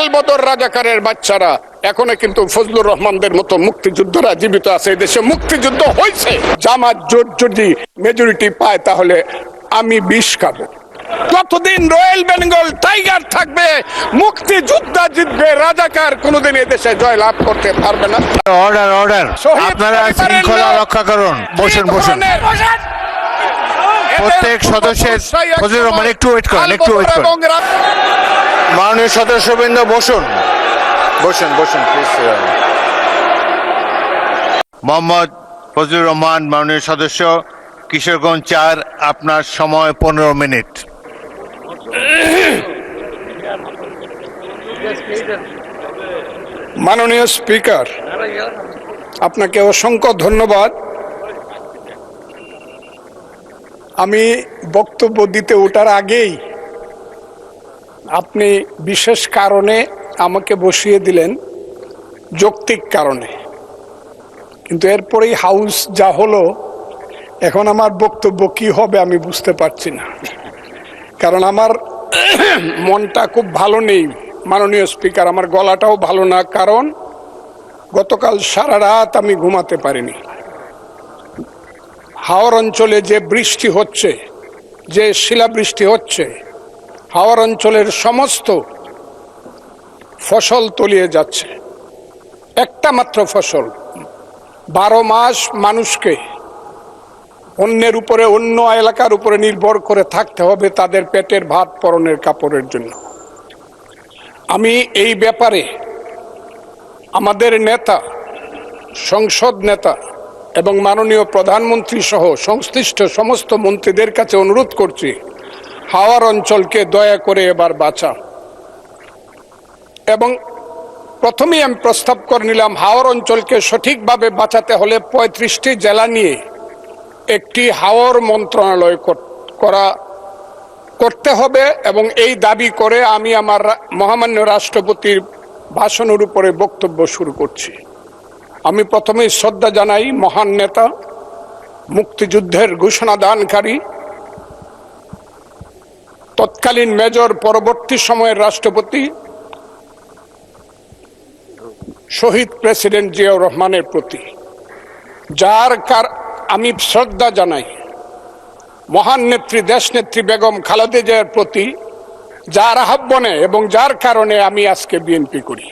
আলবদর রাজাকারের বাচ্চারা এখনো কিন্তু ফজলুর রহমানদের মতো মুক্তিযোদ্ধারা জীবিত আছে। এই দেশে মুক্তিযুদ্ধ হয়েছে। জামাত জোট যদি মেজরিটি পায় তাহলে আমি বিষ খাবো। যতদিন রয়্যাল বেঙ্গল টাইগার থাকবে মুক্তিযোদ্ধা জিতবে, রাজাকার কোনোদিন এদেশে জয় লাভ করতে পারবে না। অর্ডার অর্ডার, আপনারা শৃঙ্খলা রক্ষা করুন। বসুন বসুন, প্রত্যেক সদস্যের। ফজলুর রহমান একটু ওয়েট করেন, একটু ওয়েট করেন। মাননীয় সদস্যবৃন্দ বসুন বসুন বসুন প্লিজ। মোহাম্মদ ফজলুর রহমান, মাননীয় সদস্য, কিশোরগঞ্জ ৪, আপনার সময় 15 মিনিট। মাননীয় স্পিকার, আপনাকে অসংখ্য ধন্যবাদ। আমি বক্তব্য দিতে ওঠার আগেই আপনি বিশেষ কারণে আমাকে বসিয়ে দিলেন, যৌক্তিক কারণে। কিন্তু এরপরেই হাউস যা হলো, এখন আমার বক্তব্য কি হবে আমি বুঝতে পারছি না, কারণ আমার মনটা খুব ভালো নেই মাননীয় স্পিকার। আমার গলাটাও ভালো না, কারণ গতকাল সারা রাত আমি ঘুমাতে পারিনি। হাওর অঞ্চলে যে বৃষ্টি হচ্ছে, যে শিলাবৃষ্টি হচ্ছে, হাওর অঞ্চলের সমস্ত ফসল তলিয়ে যাচ্ছে। একটা মাত্র ফসল 12 মাস মানুষকে অন্যের উপরে, অন্য এলাকার উপরে নির্ভর করে থাকতে হবে তাদের পেটের ভাত পরনের কাপড়ের জন্য। আমি এই ব্যাপারে আমাদের নেতা, সংসদ নেতা এবং মাননীয় প্রধানমন্ত্রী সহ সংশ্লিষ্ট সমস্ত মন্ত্রীদের কাছে অনুরোধ করছি, হাওর অঞ্চলকে দয়া করে এবার বাঁচা। এবং প্রথমেই আমি প্রস্তাব করে নিলাম, হাওর অঞ্চলকে সঠিকভাবে বাঁচাতে হলে 35টি জেলা নিয়ে একটি হাওর মন্ত্রণালয় করতে হবে। এবং এই দাবি করে আমি আমার মহামান্য রাষ্ট্রপতির ভাষণের উপরে বক্তব্য শুরু করছি। আমি প্রথমেই শ্রদ্ধা জানাই মহান নেতা, মুক্তিযুদ্ধের ঘোষণা দানকারী, তৎকালীন মেজর, পরবর্তী সময়ের রাষ্ট্রপতি শহীদ প্রেসিডেন্ট জিয়াউর রহমানের প্রতি, আমি শ্রদ্ধা জানাই মহান নেত্রী, দেশনেত্রী বেগম খালেদা জিয়ার প্রতি, যার আহ্বানে এবং যার কারণে আমি আজকে বিএনপি করি।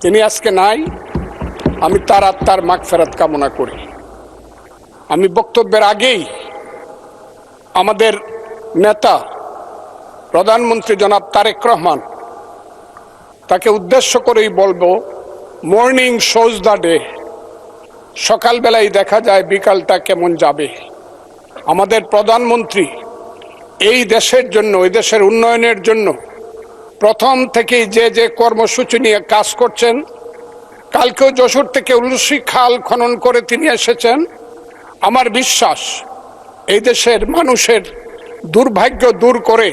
তিনি আজকে নাই, আমি তার আত্মার মাগফিরাত কামনা করি। আমি বক্তব্যের আগেই আমাদের নেতা প্রধানমন্ত্রী জনাব তারেক রহমান, তাকে উদ্দেশ্য করেই বলবো, মর্নিং শোজ দ্য ডে। সকালবেলায় দেখা যায় বিকালটা কেমন যাবে। আমাদের প্রধানমন্ত্রী এই দেশের জন্য, এই দেশের উন্নয়নের জন্য প্রথম থেকেই যে যে কর্মসূচি নিয়ে কাজ করছেন, কালকেও যশোর থেকে উলসি খাল খনন করে তিনি এসেছেন। আমার বিশ্বাস এই দেশের মানুষের দুর্ভাগ্য দূর করে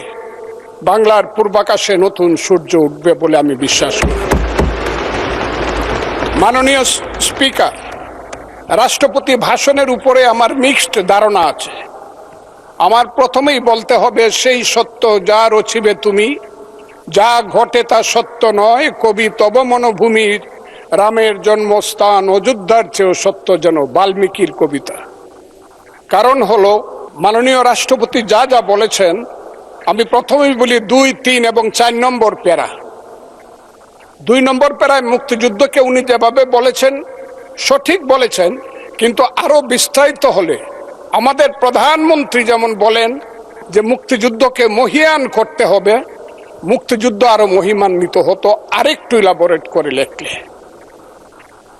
বাংলার পূর্বাকাশে নতুন সূর্য উঠবে বলে আমি বিশ্বাস করি। মাননীয় স্পিকার, রাষ্ট্রপতি ভাষণের উপরে আমার মিক্সড ধারণা আছে। আমার প্রথমেই বলতে হবে, সেই সত্য যা রচিবে তুমি, যা ঘটে তা সত্য নয়, কবি তব মনোভূমির, রামের জন্মস্থান অযোধ্যার চেয়েও সত্য যেন, বাল্মীকির কবিতা। কারণ হলো, মাননীয় রাষ্ট্রপতি যা যা বলেছেন, আমি প্রথমেই বলি 2, 3 এবং 4 নম্বর প্যারা। 2 নম্বর প্যারায় মুক্তিযুদ্ধকে উনি যেভাবে বলেছেন সঠিক বলেছেন, কিন্তু আরো বিস্তারিত হলে আমাদের প্রধানমন্ত্রী যেমন বলেন যে মুক্তিযুদ্ধকে মহিয়ান করতে হবে, মুক্তিযুদ্ধ আরো মহিমান্বিত হতো আরেকটু ইলাবোরেট করে লেখলে।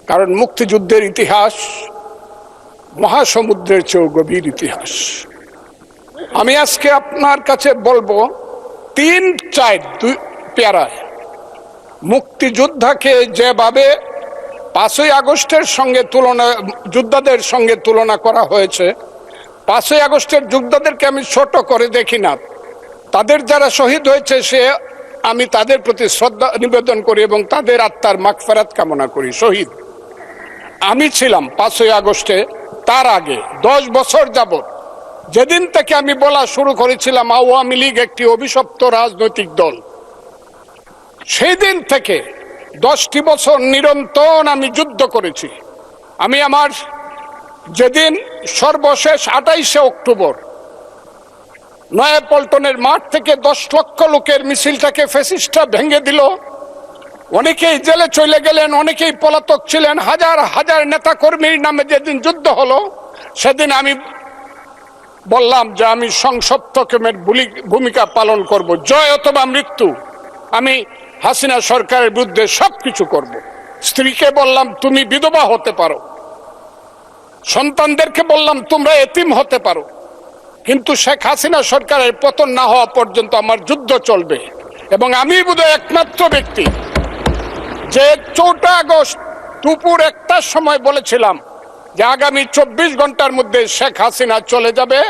কারণ মুক্তিযুদ্ধের ইতিহাস মহাসমুদ্রের চেয়েও গভীর ইতিহাস। আমি আজকে আপনার কাছে বলবো 3, 4, 2 প্যারায় মুক্তিযোদ্ধাকে যেভাবে 5ই আগস্টের সঙ্গে যোদ্ধাদের সঙ্গে তুলনা করা হয়েছে, 5ই আগস্টের যোদ্ধাদেরকে আমি ছোট করে দেখি না। তাদের যারা শহীদ হয়েছে আমি তাদের প্রতি শ্রদ্ধা নিবেদন করি এবং তাদের আত্মার মাগফিরাত কামনা করি। শহীদ আমি ছিলাম 5ই আগস্টে, তার আগে 10 বছর যাবত, যেদিন থেকে আমি বলা শুরু করেছিলাম আওয়ামী লীগ একটি অভিশপ্ত রাজনৈতিক দল, সেই দিন থেকে 10টি বছর নিরন্তর আমি যুদ্ধ করেছি। আমি আমার যেদিন সর্বশেষ 28শে অক্টোবর নয়াপল্টনের মাঠ থেকে 10 লক্ষ লোকের মিছিলটাকে ফ্যাসিস্টরা ভেঙে দিল, অনেকেই জেলে চলে গেলেন, অনেকেই পলাতক ছিলেন, হাজার হাজার নেতা কর্মীর নামে যেদিন যুদ্ধ হলো, সেদিন আমি বললাম যে আমি সংসপ্তকের ভূমিকা পালন করব, জয় অথবা মৃত্যু। আমি হাসিনা সরকারের বিরুদ্ধে সবকিছু করব। স্ত্রীকে বললাম তুমি বিধবা হতে পারো, সন্তানদেরকে বললাম তোমরা এতিম হতে পারো, কিন্তু শেখ হাসিনা সরকারের পতন না হওয়া পর্যন্ত আমার যুদ্ধ চলবে। এবং আমি বোধহয় একমাত্র ব্যক্তি যে 4 আগস্ট দুপুর 1টার সময় বলেছিলাম যে আগামী 24 ঘন্টার মধ্যে শেখ হাসিনা চলে যাবে,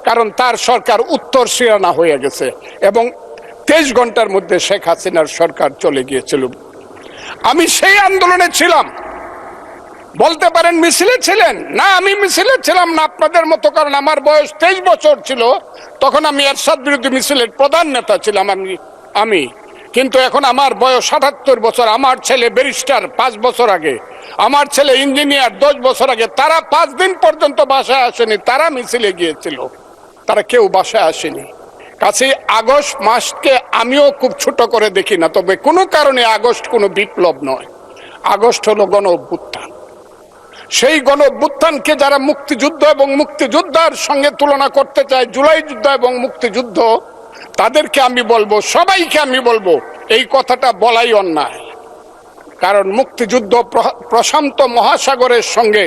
কারণ তার সরকার উত্তর সিরানা হয়ে গেছে, এবং 23 ঘন্টার মধ্যে শেখ হাসিনার সরকার চলে গিয়েছিল। আমি সেই আন্দোলনে ছিলাম। বলতে পারেন মিছিলে ছিলেন না, আমি মিছিলে ছিলাম না আপনাদের মতো, কারণ আমার বয়স 23 বছর ছিল, তখন আমি এরশাদ বিরোধী মিছিলের প্রধান নেতা ছিলাম আমি। কিন্তু এখন আমার বয়স 78 বছর। আমার ছেলে ব্যারিস্টার 5 বছর আগে, আমার ছেলে ইঞ্জিনিয়ার 10 বছর আগে, তারা 5 দিন পর্যন্ত বাসায় আসেনি, তারা মিছিলে গিয়েছিল, তারা কেউ বাসায় আসেনি। কাছে আগস্ট মাসকে আমিও খুব ছোট করে দেখি না, তবে কোনো কারণে আগস্ট কোনো বিপ্লব নয়, আগস্ট হলো গণ অভ্যুত্থান। সেই গণ অভ্যুত্থানকে যারা মুক্তিযুদ্ধ এবং মুক্তিযোদ্ধার সঙ্গে তুলনা করতে চায়, জুলাই যুদ্ধ এবং মুক্তিযুদ্ধ, তাদেরকে আমি বলবো, সবাইকে আমি বলবো, এই কথাটা বলাই অন্যায়। কারণ মুক্তিযুদ্ধ প্রশান্ত মহাসাগরের সঙ্গে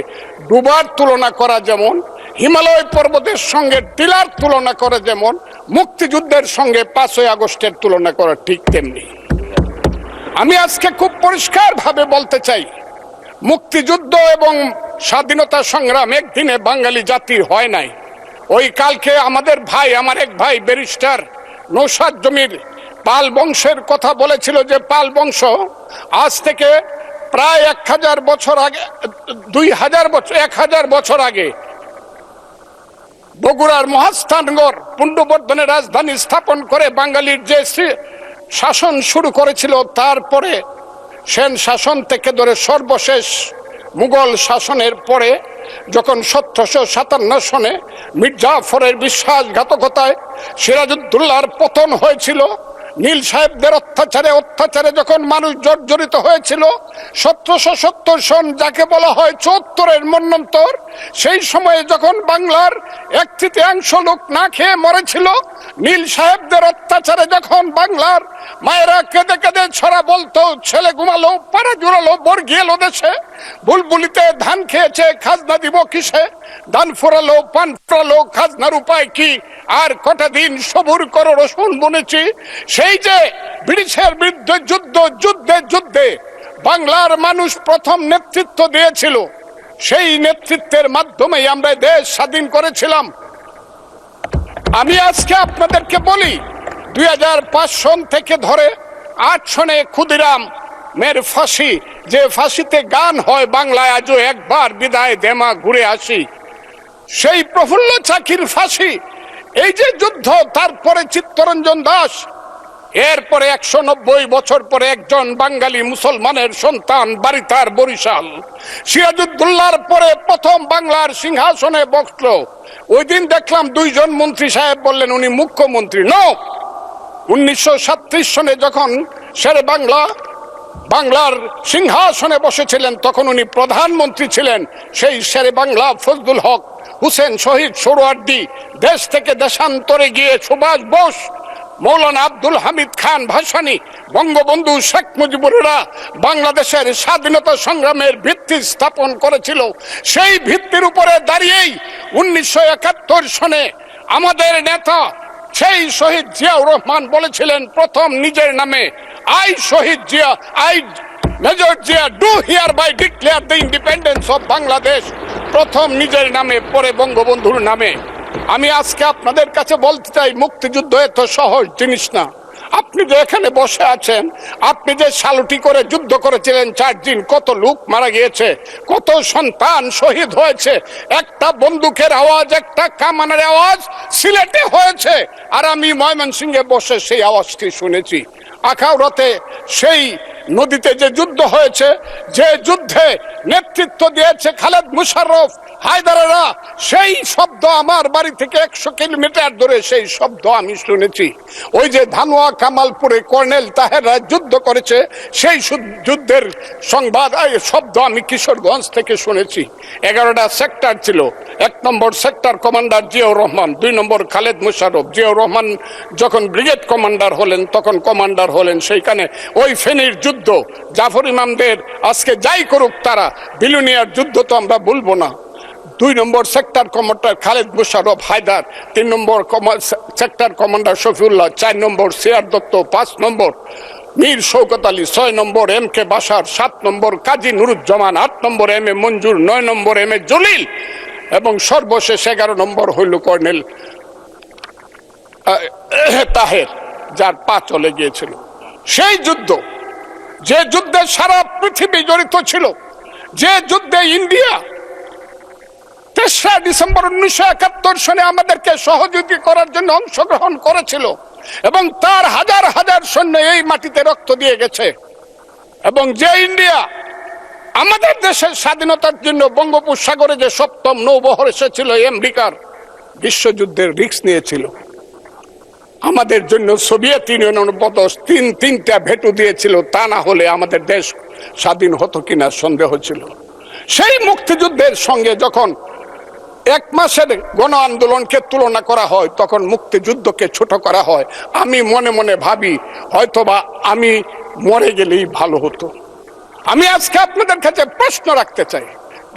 ডুবার তুলনা করা যেমন, হিমালয় পর্বতের সঙ্গে টিলার তুলনা করে যেমন, মুক্তিযুদ্ধের সঙ্গে 5ই আগস্টের তুলনা করা ঠিক তেমনি। আমি আজকে খুব পরিষ্কার ভাবে বলতে চাই, মুক্তিযুদ্ধ এবং স্বাধীনতা সংগ্রাম একদিনে বাঙালি জাতির হয় নাই। ওই কালকে আমাদের ভাই, আমার এক ভাই ব্যারিস্টার নৌসাদ জমির পাল বংশের কথা বলেছিল, যে পাল বংশ আজ থেকে প্রায় 1000 বছর আগে, 2000 বছর, 1000 বছর আগে বগুড়ার মহাস্থানগড় পুণ্ড্রবর্ধনের রাজধানী স্থাপন করে বাঙালির যে শাসন শুরু করেছিল, তারপরে সেন শাসন থেকে ধরে সর্বশেষ মুঘল শাসনের পরে যখন 1757 সনে মির্জাফরের বিশ্বাসঘাতকতায় সিরাজউদ্দৌলার পতন হয়েছিল, নীল সাহেবদের অত্যাচারে যখন মানুষ জর্জরিত হয়েছিল, 1770 সন যাকে বলা হয় 74-এর মন্বন্তর, সেই সময়ে যখন বাংলার 1/3 লোক না খেয়ে মরেছিল, নীল সাহেবদের অত্যাচারে যখন বাংলার মায়েরা কেঁদে কেঁদে ছড়া বলতো, ছেলে ঘুমালো, পাড়া জুড়ালো, বর্গি এলো দেশে, বুলবুলিতে ধান খেয়েছে, খাজনা দিব কিসে, ধান ফোরালো, পান ফোরালো, খাজনার উপায় কি, আর কটা দিন সবুর করো রসুন বুনেছি। সেই যে ব্রিটিশের বিরুদ্ধে যুদ্ধে বাংলার মানুষ প্রথম নেতৃত্ব দিয়েছিল, সেই নেতৃত্বের মাধ্যমেই আমরা দেশ স্বাধীন করেছিলাম। আমি আজকে আপনাদেরকে বলি, 2005 সন থেকে ধরে 8 সনে ক্ষুদিরাম মের ফাঁসি, যে ফাঁসিতে গান হয় বাংলায় আজও একবার বিদায় দেমা ঘুরে আসি, সেই প্রফুল্ল চাকির ফাঁসি, এই যে যুদ্ধ, তারপরে চিত্তরঞ্জন দাস, এরপরে 190 বছর পরে একজন বাঙালি মুসলমানের সন্তান, বাড়ি তার বরিশাল, সিরাজউদ্দৌলার পরে প্রথম বাংলার সিংহাসনে বসলো। ওই দিন দেখলাম 2 জন মন্ত্রী সাহেব বললেন উনি মুখ্যমন্ত্রী। নো, 1937 সনে যখন শেরে বাংলার সিংহাসনে বসেছিলেন, তখন উনি প্রধানমন্ত্রী ছিলেন। সেই শেরে বাংলা ফজলুল হক, হুসেন শহীদ সোহরাওয়ার্দী, দেশ থেকে দেশান্তরে গিয়ে সুভাষ বোস, মৌলানা আব্দুল হামিদ খান ভাসানী, বঙ্গবন্ধু শেখ মুজিবুরেরা বাংলাদেশের স্বাধীনতা সংগ্রামের ভিত্তি স্থাপন করেছিল। সেই ভিত্তির উপরে দাঁড়িয়েই 1971 সনে আমাদের নেতা সেই শহীদ জিয়াউর রহমান বলেছিলেন প্রথম নিজের নামে, I Shahid Zia, I major Zia do hereby declare the independence of Bangladesh, প্রথম নিজের নামে, পরে বঙ্গবন্ধুর নামে। আমি আজকে আপনাদের কাছে বলতে চাই, মুক্তিযুদ্ধ এত সহজ জিনিস না। আপনি যে এখানে বসে আছেন, আপনি যে সালুটি করে যুদ্ধ করেছিলেন 4 দিন, কত লোক মারা গিয়েছে, কত সন্তান শহীদ হয়েছে, একটা বন্দুকের আওয়াজ, একটা কামানের আওয়াজ সিলেটে হয়েছে, আর আমি ময়মনসিংহে বসে সেই আওয়াজটি শুনেছি। আখাউড়াতে সেই নদীতে যে যুদ্ধ হয়েছে, যে যুদ্ধে নেতৃত্ব দিয়েছে খালেদ মুশাররফ, হায়দারেরা, সেই শব্দ আমার বাড়ি থেকে 100 কিলোমিটার দূরে সেই শব্দ আমি শুনেছি। ওই যে ধানোয়া কামালপুরে কর্নেল তাহেররা যুদ্ধ করেছে, সেই যুদ্ধের সংবাদ শব্দ আমি কিশোরগঞ্জ থেকে শুনেছি। 11টা সেক্টর ছিল, 1 নম্বর সেক্টর কমান্ডার জিয়াউর রহমান, 2 নম্বর খালেদ মুশাররফ। জিয়াউর রহমান যখন ব্রিগেড কমান্ডার হলেন তখন কমান্ডার হলেন সেইখানে। ওই ফেনীর যুদ্ধ, জাফর ইমামদের আজকে যাই করুক তারা, বিলুনিয়ার যুদ্ধ তো আমরা বলবো না। 2 নম্বর সেক্টর কমান্ডার খালেদ মুশাররফ হায়দার, 3 নম্বর সেক্টর কমান্ডার শফিউল্লাহ, 4 নম্বর সিআর দত্ত, 5 নম্বর মীর শৌকত আলী, 6 নম্বর MK বাশার, 7 নম্বর কাজী নুরুজ্জামান, 8 নম্বর MA মঞ্জুর, 9 নম্বর MA জলিল এবং সর্বশেষ 11 নম্বর হইল কর্নেল তাহের, যার পা চলে গিয়েছিল। সেই যুদ্ধ, যে যুদ্ধে সারা পৃথিবী জড়িত ছিল, যে যুদ্ধে ইন্ডিয়া 3রা ডিসেম্বর 1971 সনে আমাদেরকে সহযোগী করার জন্য অংশগ্রহণ করেছিল এবং তার হাজার হাজার সৈন্য এই মাটিতে রক্ত দিয়ে গেছে, এবং যে ইন্ডিয়া আমাদের দেশের স্বাধীনতার জন্য বঙ্গোপসাগরে যে 7ম নৌবহর এসেছিল, আমেরিকার বিশ্বযুদ্ধের রিস্ক নিয়েছিল, আমাদের জন্য সোভিয়েত ইউনিয়নের মতো তিনটা ভেটো দিয়েছিল, তা না হলে আমাদের দেশ স্বাধীন হতো কিনা সন্দেহ ছিল। সেই মুক্তিযুদ্ধের সঙ্গে যখন 1 মাসের গণ আন্দোলনকে তুলনা করা হয়, তখন মুক্তিযুদ্ধকে ছোট করা হয়। আমি মনে মনে ভাবি হয়তোবা আমি মরে গেলেই ভালো হতো। আমি আজকে আপনাদের কাছে প্রশ্ন রাখতে চাই,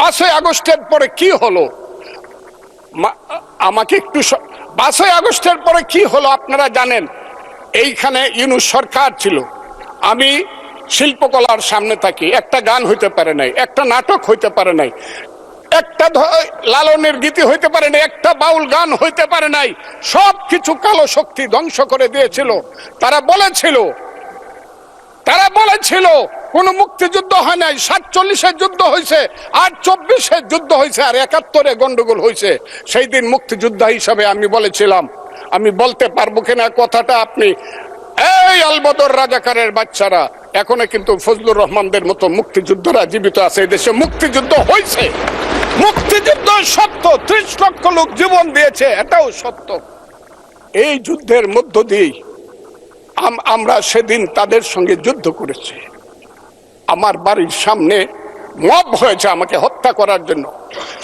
5ই আগস্টের পরে কি হলো? আমাকে একটু 5ই আগস্টের পরে কি হলো আপনারা জানেন। এইখানে ইউনূস সরকার ছিল, আমি শিল্পকলার সামনে থাকি, একটা গান হইতে পারে নাই, একটা নাটক হইতে পারে নাই, একটা লালনের গীতি হইতে পারে নাই, একটা বাউল গান হইতে পারে নাই। সব কিছু কালো শক্তি ধ্বংস করে দিয়েছিল। তারা বলেছিল কোন মুক্তিযুদ্ধ হয় নাই, 47-এ যুদ্ধ হয়েছে, আর 24-এ যুদ্ধ হয়েছে, আর 71-এ গন্ডগোল হয়েছে। সেই দিন মুক্তিযোদ্ধা হিসাবে আমি বলেছিলাম, আমি বলতে পারবো কিনা কথাটা আপনি, এই আলবদর রাজাকারের বাচ্চারা, এখনো কিন্তু ফজলুর রহমানদের মতো মুক্তিযোদ্ধারা জীবিত আছে। এই দেশে মুক্তিযুদ্ধ হয়েছে, মুক্তিযুদ্ধ সত্য, 30 লক্ষ লোক জীবন দিয়েছে, এটাও সত্য। এই যুদ্ধের মধ্য দিয়ে আমরা সেদিন তাদের সঙ্গে যুদ্ধ করেছি। আমার বাড়ির সামনে মব হয়েছে আমাকে হত্যা করার জন্য।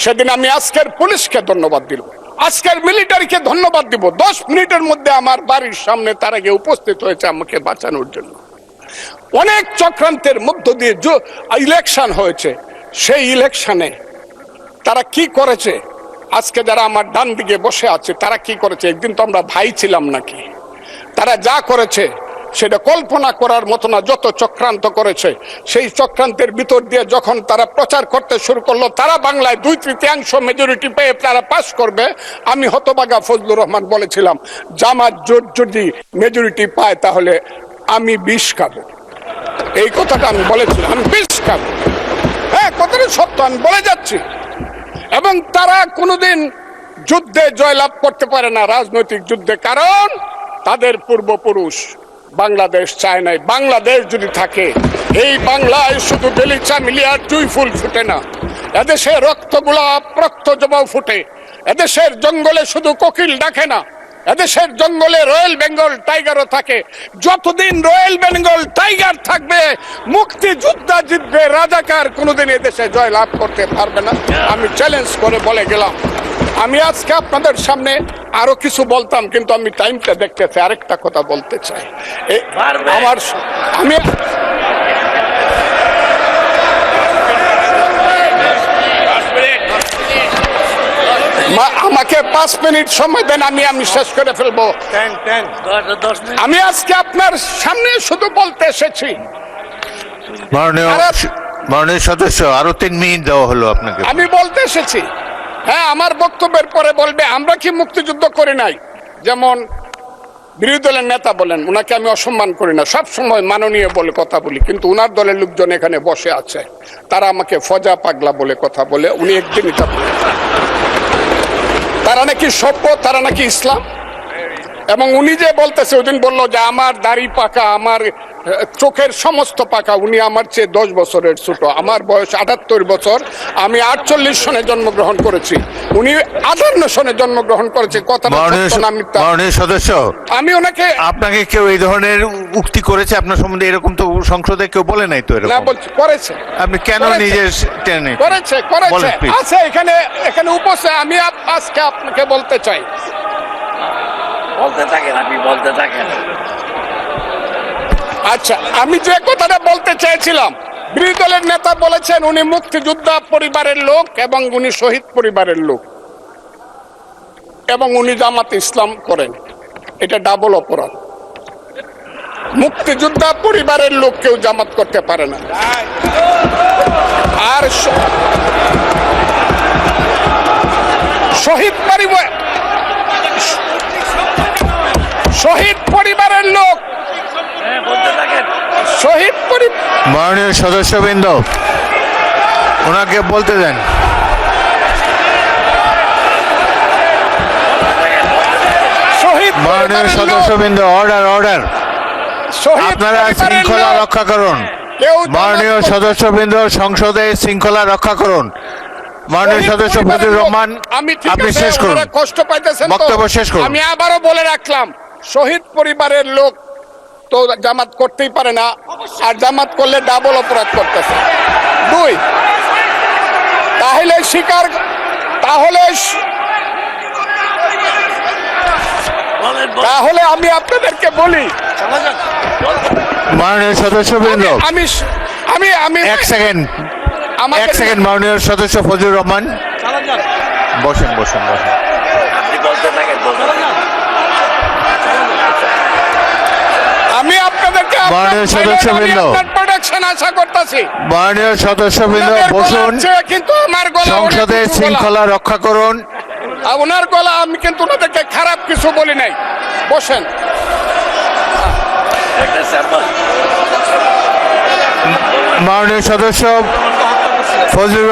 সেদিন আমি আজকের পুলিশকে ধন্যবাদ দিল, আজকের মিলিটারিকে ধন্যবাদ দিব। 10 মিনিটের মধ্যে আমার বাড়ির সামনে তারা গিয়ে উপস্থিত হয়েছে আমাকে বাঁচানোর জন্য। অনেক চক্রান্তের মধ্য দিয়ে ইলেকশন হয়েছে। সেই ইলেকশনে তারা কি করেছে, আজকে যারা আমার ডান দিকে বসে আছে তারা কি করেছে, একদিন তো আমরা ভাই ছিলাম নাকি? তারা যা করেছে সেটা কল্পনা করার মতো না। যত চক্রান্ত করেছে, সেই চক্রান্তের ভিতর দিয়ে যখন তারা প্রচার করতে শুরু করলো তারা বাংলায় 2/3 মেজরিটি পেয়ে তারা পাস করবে, আমি হতভাগা ফজলুর রহমান বলেছিলাম জামাত জোট যদি মেজরিটি পায় তাহলে আমি বিষ খাবো। এই কথাটা আমি বলেছিলাম, আমি বিষ খাবো। হ্যাঁ, কথাটা সত্য, আমি বলে যাচ্ছি। এবং তারা কোনোদিন যুদ্ধে জয়লাভ করতে পারে না, রাজনৈতিক যুদ্ধে, কারণ তাদের পূর্বপুরুষ বাংলাদেশ চায় নাই। বাংলাদেশ যদি থাকে, এই বাংলায় শুধু বেলিচা মিলিয়ার জুই ফুল ফুটে না, এদেশে রক্ত গোলাপ, রক্ত জবাও ফুটে। এদেশের জঙ্গলে শুধু কোকিল ডাকে না, এদেশের জঙ্গলে রয়্যাল বেঙ্গল টাইগারও থাকে। যতদিন রয়্যাল বেঙ্গল টাইগার থাকবে, মুক্তিযোদ্ধা জিতবে, রাজাকার কোনোদিন এদেশে জয় লাভ করতে পারবে না। আমি চ্যালেঞ্জ করে বলে গেলাম। আমি আজকে আপনাদের সামনে আরো কিছু বলতাম, কিন্তু আমি টাইমটা দেখতে চাই, আরেকটা কথা বলতে চাই। আমি আমাকে 5 মিনিট সময় দেন, আমি শেষ করে ফেলবো। আমি আজকে আপনার সামনে শুধু বলতে এসেছি। মাননীয় সদস্য, আরো 3 মিনিট দেওয়া হলো আপনাকে। আমি বলতে এসেছি, হ্যাঁ, আমার বক্তব্যের পরে বলবে আমরা কি মুক্তিযুদ্ধ করি নাই। যেমন বিরোধী দলের নেতা বলেন, উনাকে আমি অসম্মান করি না, সব সময় মাননীয় বলে কথা বলি, কিন্তু উনার দলের লোকজন এখানে বসে আছে, তারা আমাকে ফজা পাগলা বলে কথা বলে। উনি একদিন এটা বলে তারা নাকি সভ্য, তারা নাকি ইসলাম। এবং উনি যে বলতেছে, ওই দিন বললো যে আমার দাড়ি পাকা, আমার চোখের সমস্ত পাকা। উনি আমার চেয়ে 10 বছরের ছোট। আমার বয়স 78 বছর। আমি 48 সনে জন্মগ্রহণ করেছি, উনি 58 সনে জন্মগ্রহণ করেছে। কথা মাননীয় সদস্য, আমি ওনাকে, আপনাকে কেউ এই ধরনের উক্তি করেছে আপনার সম্বন্ধে? এরকম তো সংসদে কেউ বলে নাই তো না এরকম। বলছি করেছে, আপনি কেন নিজে টেনে করেছে বলেন, please। আছে এখানে উপস্থিত। আমি আজকে আপনাকে বলতে চাই, বলতে থাকেন, আপনি বলতে থাকেন। আচ্ছা, আমি যে কথাটা বলতে চেয়েছিলাম, বিরোধী দলের নেতা বলেছেন উনি মুক্তিযোদ্ধা পরিবারের লোক এবং উনি শহীদ পরিবারের লোক এবং উনি জামাত ইসলাম করেন। এটা ডাবল অপরাধ। মুক্তিযোদ্ধা পরিবারের লোক কেউ জামাত করতে পারে না। আর শহীদ পরিবারের লোক, শহীদ পরিবার। মাননীয় সদস্যবৃন্দ, ওনাকে বলতে দেন। মাননীয় সদস্যবৃন্দ, অর্ডার। আপনারা শৃঙ্খলা রক্ষা করুন। মাননীয় সদস্যবৃন্দ, সংসদে শৃঙ্খলা রক্ষা করুন। মাননীয় সদস্য ফজলুর রহমান, আপনি শেষ করুন, কষ্ট পাইতেছেন, বক্তব্য শেষ করুন। আমি আবারও বলে রাখলাম, শহীদ পরিবারের লোক তো জামাত করতেই পারে না, আর জামাত করলে ডাবল অপরাধ করতেছে। 2, তাহলে আমি আপনাদেরকে বলি, মাননীয় সদস্যবৃন্দ, আমি এক সেকেন্ড। মাননীয় সদস্য ফজলুর রহমান, বসেন। আপনি বলতে থাকেন, আমি আপনাদেরকে মাননীয় সদস্যবৃন্দ, প্রোটেকশন আশা করতেছি। মাননীয় সদস্যবৃন্দ, বসুন। কিন্তু আমার গলা সংসদে শৃঙ্খলা রক্ষা করুন। ওনার গলা, আমি কিন্তু ওনাদেরকে খারাপ কিছু বলি নাই। বসেন। মাননীয় সদস্য ফজলুর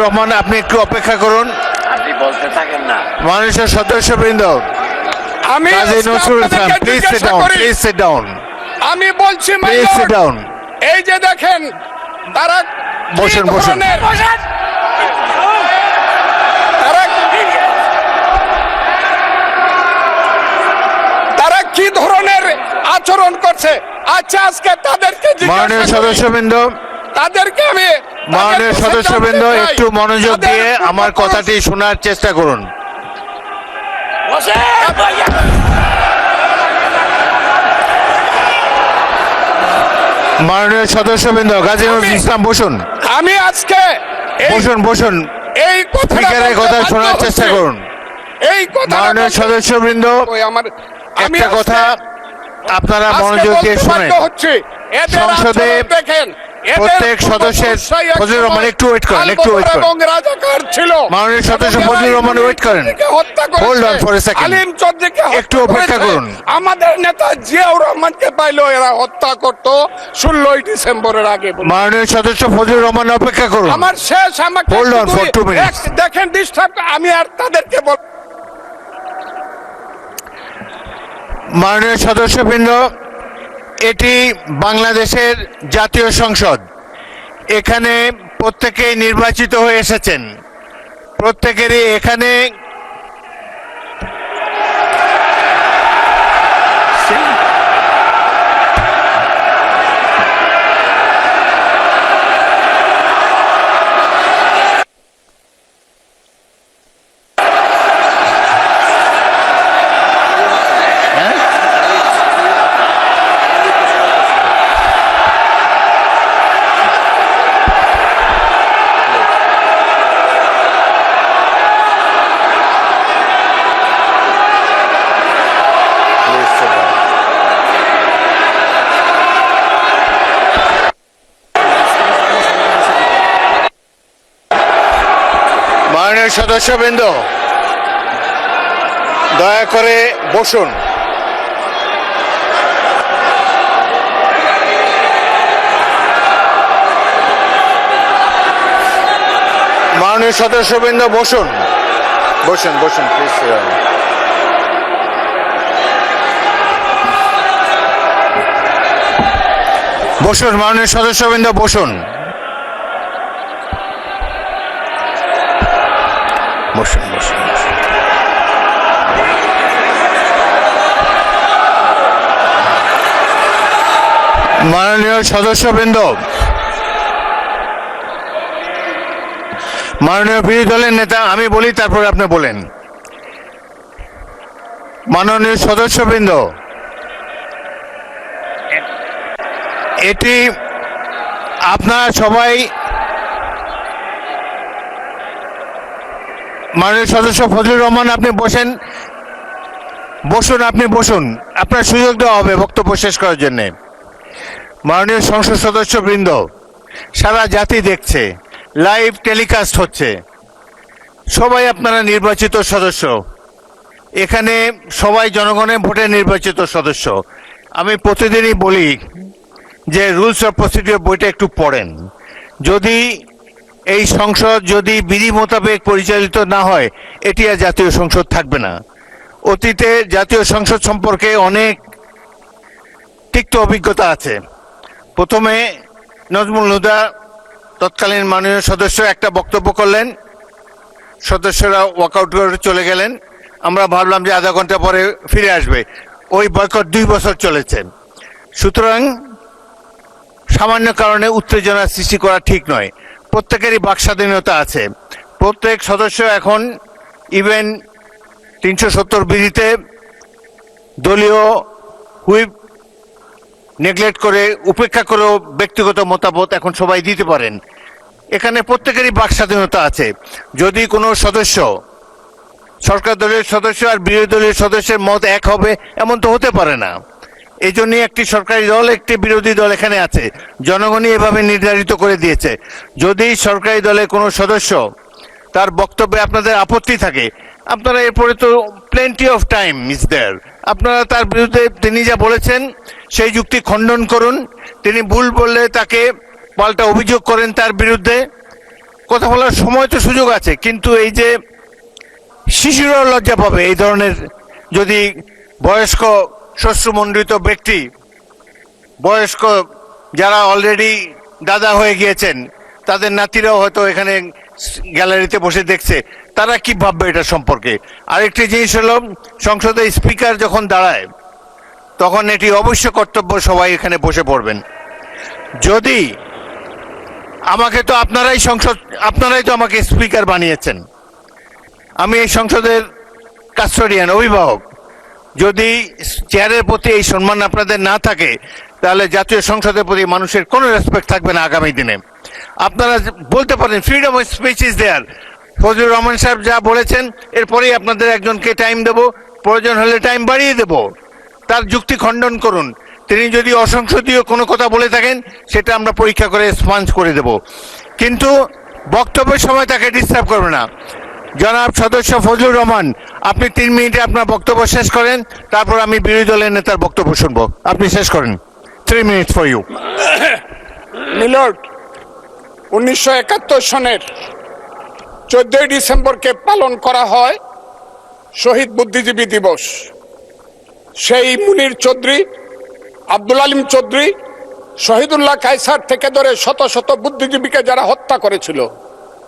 রহমান, আপনি একটু অপেক্ষা করুন। আপনি বলতে থাকেন না। মাননীয় সদস্যবৃন্দ, আমি Kazi Nazrul Islam, please sit down. আমি বলছি, প্লিজ সিট ডাউন। এই যে দেখেন, তারা বসেন। তারা কি ধরনের আচরণ করছে। আচ্ছা, আজকে তাদেরকে মাননীয় সদস্যবৃন্দ, একটু মনোযোগ দিয়ে আমার কথাটি শোনার চেষ্টা করুন। মাননীয় সদস্যবৃন্দ, কাজী নজরুল ইসলাম, বসুন। আমি আজকে বসুন। এই স্পিকারের কথা শোনার চেষ্টা করুন। মাননীয় সদস্যবৃন্দ, একটা কথা আপনারা মনোযোগ দিয়ে শুনেন। সংসদে প্রত্যেক সদস্যের, ফজলুর রহমান একটু ওয়েট করেন। মাননীয় সদস্য ফজলুর রহমান ওয়েট করেন। Hold on for a second, একটু অপেক্ষা করুন। আমাদের নেতা জিয়াউর রহমানকে পাইলো এরা হত্যা করতো 16 ডিসেম্বরের আগে। মাননীয় সদস্য ফজলুর রহমান অপেক্ষা করুন। আমার শেষ, আমাকে হোল্ড অন ফর 2 মিনিটস। দেখেন ডিস্টার্ব, আমি আর তাদেরকে বল। মাননীয় সদস্যবৃন্দ, এটি বাংলাদেশের জাতীয় সংসদ। এখানে প্রত্যেকেই নির্বাচিত হয়ে এসেছেন। প্রত্যেকেরই এখানে মাননীয় সদস্যবৃন্দ, দয়া করে বসুন। মাননীয় সদস্যবৃন্দ, বসুন প্লিজ। বসুন মাননীয় সদস্যবৃন্দ, বসুন বসুন বসুন। মাননীয় সদস্যবৃন্দ, মাননীয় বিরোধী দলের নেতা, আমি বলি তারপরে আপনি বলেন। মাননীয় সদস্যবৃন্দ, এটি আপনারা সবাই, মাননীয় সদস্য ফজলুর রহমান আপনি বসেন, বসুন, আপনি বসুন, আপনার সুযোগ দেওয়া হবে বক্তব্য শেষ করার জন্য। মাননীয় সংসদ সদস্যবৃন্দ, সারা জাতি দেখছে, লাইভ টেলিকাস্ট হচ্ছে, সবাই আপনারা নির্বাচিত সদস্য, এখানে সবাই জনগণের ভোটে নির্বাচিত সদস্য। আমি প্রতিদিনই বলি যে রুলস অফ প্রসিডিওর বইটা একটু পড়েন। যদি এই সংসদ যদি বিধি মোতাবেক পরিচালিত না হয়, এটি আর জাতীয় সংসদ থাকবে না। অতীতে জাতীয় সংসদ সম্পর্কে অনেক তিক্ত অভিজ্ঞতা আছে। প্রথমে নজমুল হুদা তৎকালীন মাননীয় সদস্য একটা বক্তব্য করলেন, সদস্যরা ওয়াকআউট করে চলে গেলেন, আমরা ভাবলাম যে আধা ঘন্টা পরে ফিরে আসবে। ওই বয়কট 2 বছর চলেছে। সুতরাং সামান্য কারণে উত্তেজনা সৃষ্টি করা ঠিক নয়। প্রত্যেকেরই বাক স্বাধীনতা আছে। প্রত্যেক সদস্য এখন ইভেন 370 বিধিতে দলীয় হুইপ নেগলেক্ট করে, উপেক্ষা করেও ব্যক্তিগত মতামত এখন সবাই দিতে পারেন। এখানে প্রত্যেকেরই বাক স্বাধীনতা আছে। যদি কোনো সদস্য, সরকার দলের সদস্য আর বিরোধী দলের সদস্যের মত এক হবে, এমন তো হতে পারে না। এই জন্যই একটি সরকারি দল, একটি বিরোধী দল এখানে আছে, জনগণই এভাবে নির্ধারিত করে দিয়েছে। যদি সরকারি দলের কোনো সদস্য তার বক্তব্যে আপনাদের আপত্তি থাকে, আপনারা এরপরে তো plenty of time is there, আপনারা তার বিরুদ্ধে তিনি যা বলেছেন সেই যুক্তি খণ্ডন করুন। তিনি ভুল বললে তাকে পাল্টা অভিযোগ করেন তার বিরুদ্ধে। কথা বলার সময় তো সুযোগ আছে, কিন্তু এই যে শিশুরাও লজ্জা পাবে এই ধরনের, যদি বয়স্ক শ্বশ্রুমণ্ডিত ব্যক্তি, বয়স্ক যারা অলরেডি দাদা হয়ে গিয়েছেন, তাদের নাতিরাও হয়তো এখানে গ্যালারিতে বসে দেখছে, তারা কি ভাববে এটা সম্পর্কে। আরেকটি জিনিস হলো, সংসদে স্পিকার যখন দাঁড়ায় তখন এটি অবশ্য কর্তব্য সবাই এখানে বসে পড়বেন। যদি আমাকে তো আপনারাই তো আমাকে স্পিকার বানিয়েছেন, আমি এই সংসদের কাস্টোডিয়ান, অভিভাবক। যদি চেয়ারের প্রতি এই সম্মান আপনাদের না থাকে, তাহলে জাতীয় সংসদের প্রতি মানুষের কোনো রেসপেক্ট থাকবে না আগামী দিনে। আপনারা বলতে পারেন freedom of speech is there, Fazlur Rahman সাহেব যা বলেছেন এরপরেই আপনাদের একজনকে টাইম দেব, প্রয়োজন হলে টাইম বাড়িয়ে দেব, তার যুক্তি খণ্ডন করুন। তিনি যদি অসংসদীয় কোনো কথা বলে থাকেন, সেটা আমরা পরীক্ষা করে স্পঞ্জ করে দেব, কিন্তু বক্তব্যের সময় তাকে ডিস্টার্ব করবে না। জনাব সদস্য ফজলুর রহমান, আপনি 3 মিনিটে আপনার বক্তব্য শেষ করেন, তারপর আমি বিরোধী দলের নেতার বক্তব্য শুনবো। আপনি শেষ করেন। 3 মিনিটস ফর ইউ। মিলর্ড, 1971 সনের 14 ডিসেম্বরকে পালন করা হয় শহীদ বুদ্ধিজীবী দিবস। সেই মুনির চৌধুরী, আব্দুল আলিম চৌধুরী, শহীদুল্লাহ কায়সার থেকে ধরে শত শত বুদ্ধিজীবীকে যারা হত্যা করেছিল,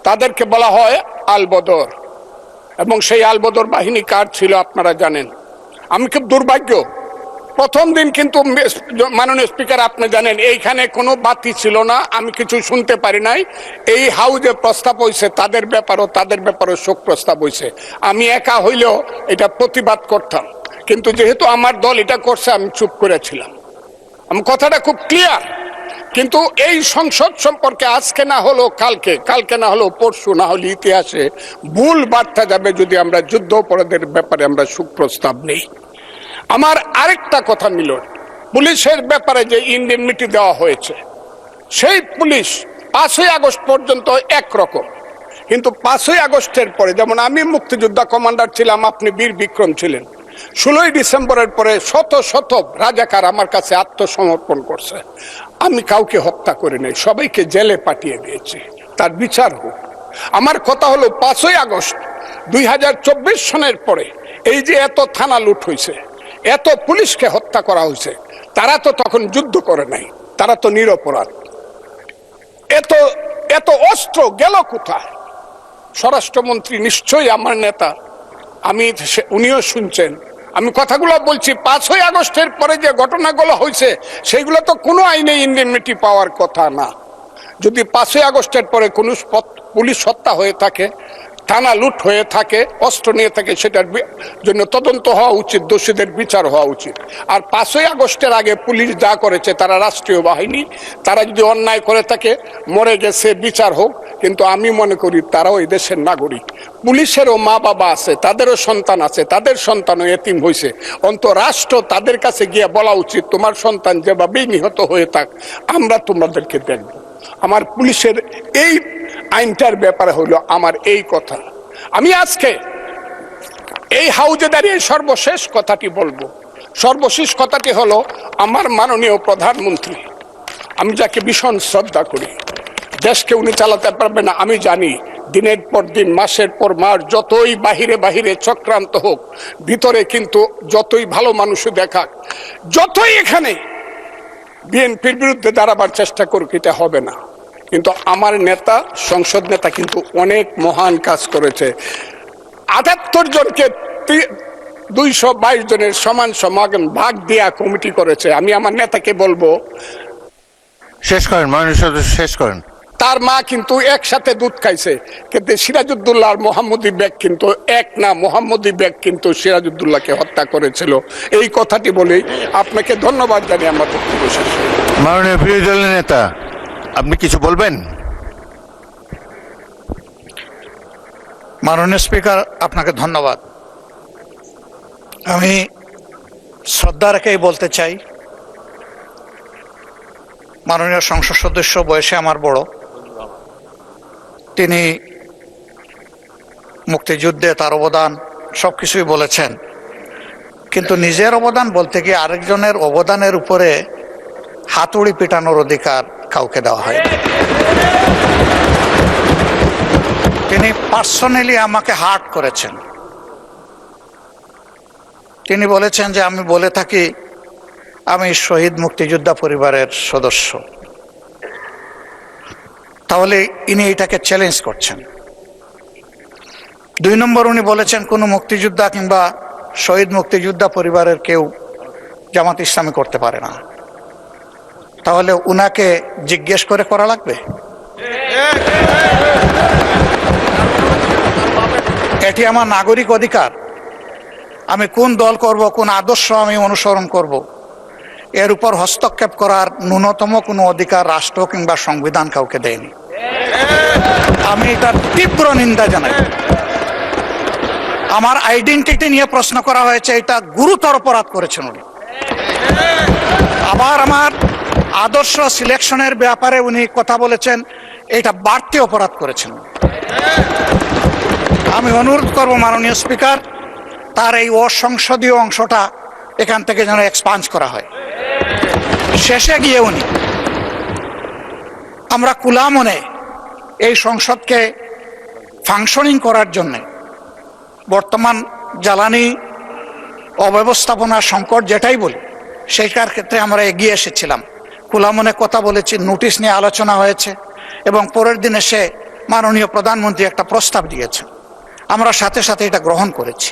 তাদেরকে বলা হয় আলবদর। এবং সেই আলবদর বাহিনী কার ছিল আপনারা জানেন। আমি খুব দুর্ভাগ্য, প্রথম দিন কিন্তু মাননীয় স্পিকার আপনি জানেন এইখানে কোনো বাতি ছিল না, আমি কিছু শুনতে পারি নাই। এই হাউজে প্রস্তাব হয়েছে তাদের ব্যাপারও শোক প্রস্তাব হয়েছে। আমি একা হইলেও এটা প্রতিবাদ করতাম, কিন্তু যেহেতু আমার দল এটা করছে আমি চুপ করেছিলাম। আমি কথাটা খুব ক্লিয়ার। কিন্তু এই সংসদ সম্পর্কে আজকে না হলো কালকে না হলো পরশু, না হলে ইতিহাসে ভুল বার্তা যাবে যদি আমরা যুদ্ধ অপরাধের ব্যাপারে আমরা সুপ্রস্তাব নেই। আমার আরেকটা কথা মিলন, পুলিশের ব্যাপারে যে ইনডেমনিটি দেওয়া হয়েছে, সেই পুলিশ 5ই আগস্ট পর্যন্ত একরকম, কিন্তু 5ই আগস্টের পরে, যেমন আমি মুক্তিযোদ্ধা কমান্ডার ছিলাম, আপনি বীর বিক্রম ছিলেন, 16ই ডিসেম্বরের পরে শত শত রাজাকার আমার কাছে আত্মসমর্পণ করছে। আমি কাউকে হত্যা করি নাই, সবাইকে জেলে পাঠিয়ে দিয়েছি, তার বিচার হোক। আমার কথা হলো 5ই আগস্ট 2024 সনের পরে এই যে এত থানা লুট হয়েছে, এত পুলিশকে হত্যা করা হয়েছে, তারা তো তখন যুদ্ধ করে নাই, তারা তো নিরপরাধ। এত এত অস্ত্র গেল কোথায়? স্বরাষ্ট্রমন্ত্রী নিশ্চয়ই আমার নেতা, উনিও শুনছেন আমি কথাগুলো বলছি। 5ই আগস্টের পরে যে ঘটনাগুলো হয়েছে সেগুলো তো কোনো আইনে ইন্ডেমনিটি পাওয়ার কথা না। যদি 5ই আগস্টের পরে কোনো পুলিশ হত্যা হয়ে থাকে, থানা লুট হয়ে থাকে, অস্ত্র নিয়ে থাকে, সেটার জন্য তদন্ত হওয়া উচিত, দোষীদের বিচার হওয়া উচিত। আর 5ই আগস্টের আগে পুলিশ যা করেছে, তারা রাষ্ট্রীয় বাহিনী, তারা যদি অন্যায় করে থাকে, মরে গেছে, বিচার হোক। কিন্তু আমি মনে করি তারাও এই দেশের নাগরিক। পুলিশেরও মা বাবা আছে, তাদেরও সন্তান আছে, তাদের সন্তানও এতিম হয়েছে। রাষ্ট্র তাদের কাছে গিয়ে বলা উচিত, তোমার সন্তান যেভাবেই নিহত হয়ে থাক, আমরা তোমাদেরকে দেখব। আমার পুলিশের এই আইনটার ব্যাপারে হলো আমার এই কথা। আমি আজকে এই হাউজে দাঁড়িয়ে সর্বশেষ কথাটি বলবো। সর্বশেষ কথাটি হলো, আমার মাননীয় প্রধানমন্ত্রী, আমি যাকে ভীষণ শ্রদ্ধা করি, দেশকে উনি চালাতে পারবে না আমি জানি। দিনের পর দিন, মাসের পর মাস, যতই বাহিরে বাহিরে চক্রান্ত হোক, ভিতরে কিন্তু যতই ভালো মানুষ দেখাক, যতই এখানে বিএনপির বিরুদ্ধে দাঁড়াবার চেষ্টা করুক, এটা হবে না। কিন্তু আমার নেতা, সংসদ নেতা কিন্তু অনেক মহান কাজ করেছে। 78 জনকে 222 জনের সমান সমান ভাগ দেয়া কমিটি করেছে। আমি আমার নেতাকে বলবো, শেষ করেন মাননীয় সদস্য, শেষ করেন। তার মা কিন্তু একসাথে দুধ খাইছে, কিন্তু সিরাজউদ্দৌলা আর মোহাম্মদী বেগ কিন্তু এক না। মোহাম্মদী বেগ কিন্তু সিরাজউদ্দৌলাকে হত্যা করেছিল। এই কথাটি বলেই আপনাকে ধন্যবাদ জানিয়ে আমার বক্তব্য শেষ। মাননীয় বিরোধী দলের নেতা, আপনি কিছু বলবেন? মাননীয় স্পিকার, আপনাকে ধন্যবাদ। আমি শ্রদ্ধা রেখেই বলতে চাই, মাননীয় সংসদ সদস্য বয়সে আমার বড়, তিনি মুক্তিযুদ্ধে তার অবদান সবকিছুই বলেছেন, কিন্তু নিজের অবদান বলতে গিয়ে আরেকজনের অবদানের উপরে হাতুড়ি পিটানোর অধিকার কাউকে দেওয়া হয়। তিনি পার্সোনালি আমাকে হার্ট করেছেন। তিনি বলেছেন যে আমি বলে থাকি আমি শহীদ মুক্তিযোদ্ধা পরিবারের সদস্য, তাহলে ইনি এটাকে চ্যালেঞ্জ করছেন। 2 নম্বর, উনি বলেছেন কোনো মুক্তিযোদ্ধা কিংবা শহীদ মুক্তিযোদ্ধা পরিবারের কেউ জামাত ইসলামী করতে পারে না। তাহলে উনাকে জিজ্ঞেস করে করা লাগবে? এটি আমার নাগরিক অধিকার। আমি কোন দল করব, কোন আদর্শ আমি অনুসরণ করব, এর উপর হস্তক্ষেপ করার ন্যূনতম কোনো অধিকার রাষ্ট্র কিংবা সংবিধান কাউকে দেয়নি। আমি এটার তীব্র নিন্দা জানাই। আমার আইডেন্টিটি নিয়ে প্রশ্ন করা হয়েছে, এটা গুরুতর অপরাধ করেছেন উনি। আবার আমার আদর্শ সিলেকশনের ব্যাপারে উনি কথা বলেছেন, এটা বাড়তি অপরাধ করেছেন। আমি অনুরোধ করব মাননীয় স্পিকার, তার এই অসংসদীয় অংশটা এখান থেকে যেন এক্সপাঞ্জ করা হয়। শেষে গিয়ে উনি, আমরা খোলা মনে এই সংসদকে ফাংশনিং করার জন্য বর্তমান জ্বালানি অব্যবস্থাপনা সংকট যেটাই বলি, সেইটার ক্ষেত্রে আমরা এগিয়ে এসেছিলাম, খোলা মনে কথা বলেছি, নোটিশ নিয়ে আলোচনা হয়েছে এবং পরের দিনে সে মাননীয় প্রধানমন্ত্রী একটা প্রস্তাব দিয়েছেন, আমরা সাথে সাথে এটা গ্রহণ করেছি।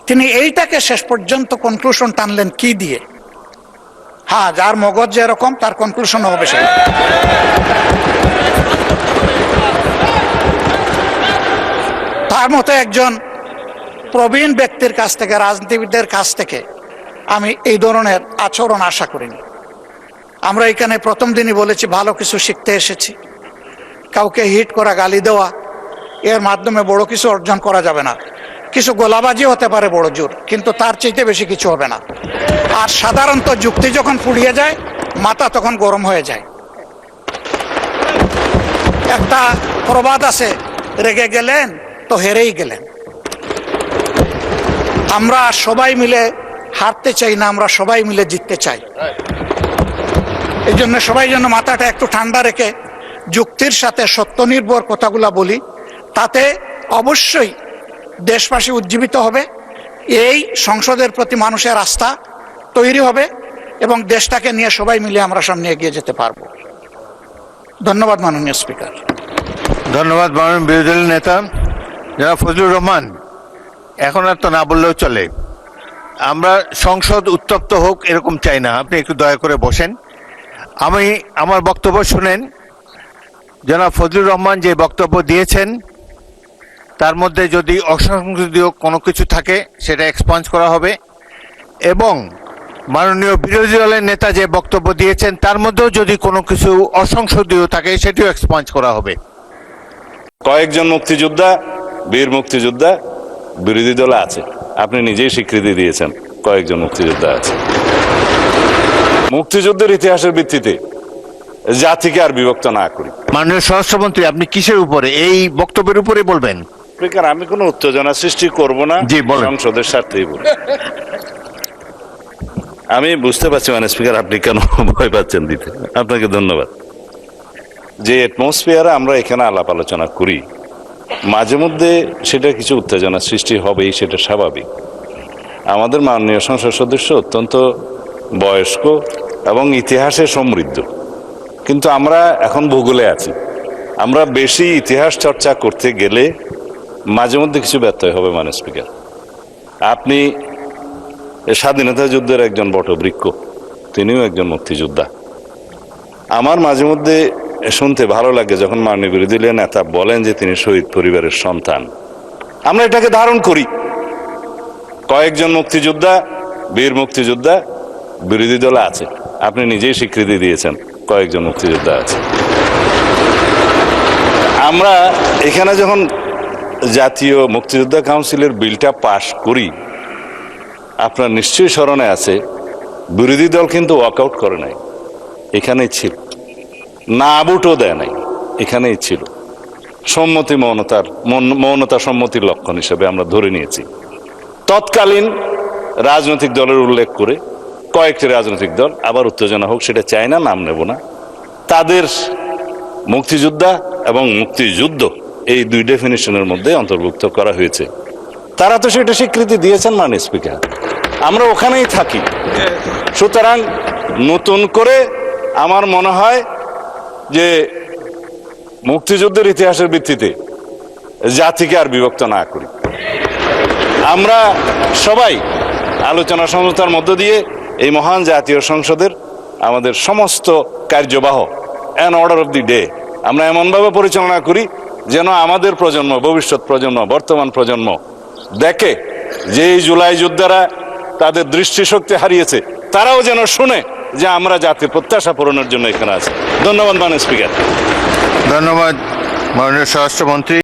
তিনি এইটাকে শেষ পর্যন্ত কনক্লুশন টানলেন কি দিয়ে? হ্যাঁ, যার মগজ যেরকম তার কনক্লুশন হবে সে। তার মতো একজন প্রবীণ ব্যক্তির কাছ থেকে, রাজনীতিবিদদের কাছ থেকে আমি এই ধরনের আচরণ আশা করিনি। আমরা এখানে প্রথম দিনই বলেছি ভালো কিছু শিখতে এসেছি। কাউকে হিট করা, গালি দেওয়া, এর মাধ্যমে বড় কিছু অর্জন করা যাবে না। কিছু গোলাবাজি হতে পারে বড় জোর, কিন্তু তার চাইতে বেশি কিছু হবে না। আর সাধারণত যুক্তি যখন ফুরিয়ে যায়, মাথা তখন গরম হয়ে যায়। একটা প্রবাদ আছে, রেগে গেলেন তো হেরেই গেলেন। আমরা সবাই মিলে হারতে চাই না, আমরা সবাই মিলে জিততে চাই। এই জন্য সবাই যেন মাথাটা একটু ঠান্ডা রেখে যুক্তির সাথে সত্য নির্ভর কথাগুলা বলি, তাতে অবশ্যই দেশবাসী উজ্জীবিত হবে, এই সংসদের প্রতি মানুষের আস্থা তৈরি হবে এবং দেশটাকে নিয়ে সবাই মিলে আমরা সামনে এগিয়ে যেতে পারবো। ধন্যবাদ মাননীয় স্পিকার। ধন্যবাদ মাননীয় বিরোধী দলের নেতা জনাব ফজলুর রহমান। এখন আর তো না বললেও চলে। আমরা সংসদ উত্তপ্ত হোক এরকম চাই না, আপনি একটু দয়া করে বসেন। আমার বক্তব্য শুনেন। জনাব ফজলুর রহমান যে বক্তব্য দিয়েছেন তার মধ্যে যদি অসংশোধনীয় কোনো কিছু থাকে সেটা এক্সপাঞ্জ করা হবে, এবং মাননীয় বিরোধী দলের নেতা যে বক্তব্য দিয়েছেন তার মধ্যেও যদি কোনো কিছু অসংশোধনীয় থাকে সেটিও এক্সপাঞ্জ করা হবে। কয়েকজন মুক্তিযোদ্ধা, বীর মুক্তিযোদ্ধা বিরোধী দলে আছে, আপনি নিজেই স্বীকৃতি দিয়েছেন কয়েকজন মুক্তিযোদ্ধা আছে। মুক্তিযুদ্ধের ইতিহাসের ভিত্তিতে জাতিকে আর বিভক্ত না করি। মাননীয় স্বরাষ্ট্রমন্ত্রী, আপনি কিসের উপরে এই বক্তব্যের উপরে বলবেন? স্পিকার, আমি কোনো উত্তেজনা সৃষ্টি করব না, জি বলেন। সংসদের স্বার্থেই বলব। আমি বুঝতে পারছি মানে স্পিকার আপনি কেন ভয় পাচ্ছেন দিতে, আপনাকে ধন্যবাদ। যে অ্যাটমসফিয়ারে আমরা এখানে আলাপ আলোচনা করি মাঝে মধ্যে সেটা কিছু উত্তেজনা সৃষ্টি হবেই, সেটা স্বাভাবিক। আমাদের মাননীয় সংসদ সদস্য অত্যন্ত বয়স্ক এবং ইতিহাসে সমৃদ্ধ, কিন্তু আমরা এখন ভূগোলে আছি। আমরা বেশি ইতিহাস চর্চা করতে গেলে মাঝে মধ্যে কিছু ব্যত্যয় হবে মানে স্পিকার। আপনি স্বাধীনতা যুদ্ধের একজন বটবৃক্ষ, তিনিও একজন মুক্তিযোদ্ধা। আমার মাঝে মধ্যে শুনতে ভালো লাগে যখন মাননীয় বিরোধী দলীয় নেতা বলেন যে তিনি শহীদ পরিবারের সন্তান। আমরা এটাকে ধারণ করি। কয়েকজন মুক্তিযোদ্ধা, বীর মুক্তিযোদ্ধা বিরোধী দলে আছে, আপনি নিজেই স্বীকৃতি দিয়েছেন কয়েকজন মুক্তিযোদ্ধা আছে। আমরা এখানে যখন জাতীয় মুক্তিযোদ্ধা কাউন্সিলের বিলটা পাশ করি, আপনার নিশ্চয়ই স্মরণে আছে বিরোধী দল কিন্তু ওয়াকআউট করে নাই, এখানেই ছিল। না ভোটও দেয় নাই, এখানেই ছিল। সম্মতি মৌনতা সম্মতির লক্ষণ হিসেবে আমরা ধরে নিয়েছি। তৎকালীন রাজনৈতিক দলের উল্লেখ করে কয়েকটি রাজনৈতিক দল, আবার উত্তেজনা হোক সেটা চায় না, নাম নেব না, তাদের মুক্তিযোদ্ধা এবং মুক্তিযুদ্ধ এই দুই ডেফিনিশনের মধ্যে অন্তর্ভুক্ত করা হয়েছে। তারা তো সেটা স্বীকৃতি দিয়েছেন মাননীয় স্পিকার, আমরা ওখানেই থাকি। সুতরাং নতুন করে আমার মনে হয় যে মুক্তিযুদ্ধের ইতিহাসের ভিত্তিতে জাতিকে আর বিভক্ত না করি। আমরা সবাই আলোচনা সমঝোতার মধ্য দিয়ে এই মহান জাতীয় সংসদের আমাদের সমস্ত কার্যবাহ an order of the day আমরা এমনভাবে পরিচালনা করি যেন আমাদের প্রজন্ম, ভবিষ্যৎ প্রজন্ম, বর্তমান প্রজন্ম দেখে যে এই জুলাই যোদ্ধারা তাদের দৃষ্টিশক্তি হারিয়েছে, তারাও যেন শুনে যে আমরা জাতির প্রত্যাশা পূরণের জন্য এখানে আছি। ধন্যবাদ মাননীয় স্পিকার। ধন্যবাদ মাননীয় স্বরাষ্ট্রমন্ত্রী।